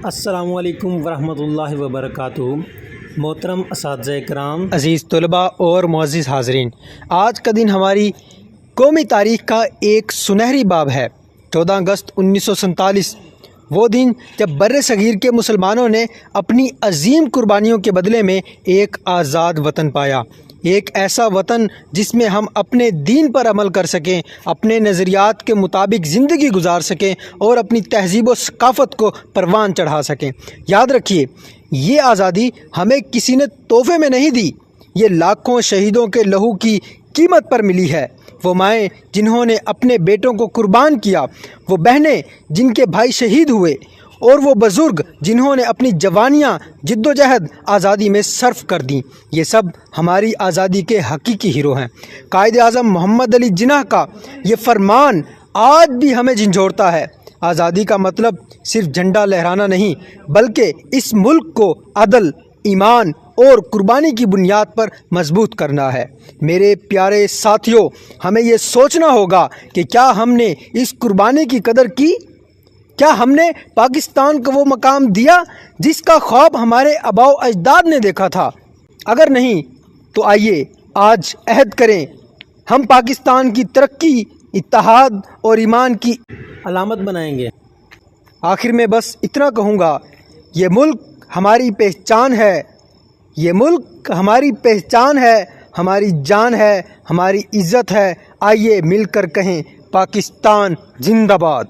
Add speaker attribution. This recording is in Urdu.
Speaker 1: السلام علیکم ورحمۃ اللہ وبرکاتہ۔ محترم اساتذہ کرام، عزیز طلباء اور معزز حاضرین، آج کا دن ہماری قومی تاریخ کا ایک سنہری باب ہے۔ 14 اگست 1947 وہ دن جب بر صغیر کے مسلمانوں نے اپنی عظیم قربانیوں کے بدلے میں ایک آزاد وطن پایا، ایک ایسا وطن جس میں ہم اپنے دین پر عمل کر سکیں، اپنے نظریات کے مطابق زندگی گزار سکیں اور اپنی تہذیب و ثقافت کو پروان چڑھا سکیں۔ یاد رکھیے، یہ آزادی ہمیں کسی نے تحفے میں نہیں دی، یہ لاکھوں شہیدوں کے لہو کی قیمت پر ملی ہے۔ وہ مائیں جنہوں نے اپنے بیٹوں کو قربان کیا، وہ بہنیں جن کے بھائی شہید ہوئے، اور وہ بزرگ جنہوں نے اپنی جوانیاں جد و جہد آزادی میں صرف کر دیں، یہ سب ہماری آزادی کے حقیقی ہیرو ہیں۔ قائد اعظم محمد علی جناح کا یہ فرمان آج بھی ہمیں جھنجھوڑتا ہے۔ آزادی کا مطلب صرف جھنڈا لہرانا نہیں، بلکہ اس ملک کو عدل، ایمان اور قربانی کی بنیاد پر مضبوط کرنا ہے۔ میرے پیارے ساتھیوں، ہمیں یہ سوچنا ہوگا کہ کیا ہم نے اس قربانی کی قدر کی؟ کیا ہم نے پاکستان کو وہ مقام دیا جس کا خواب ہمارے آباء و اجداد نے دیکھا تھا؟ اگر نہیں تو آئیے آج عہد کریں، ہم پاکستان کی ترقی، اتحاد اور ایمان کی علامت بنائیں گے۔ آخر میں بس اتنا کہوں گا، یہ ملک ہماری پہچان ہے، یہ ملک ہماری پہچان ہے، ہماری جان ہے، ہماری عزت ہے۔ آئیے مل کر کہیں، پاکستان زندہ باد۔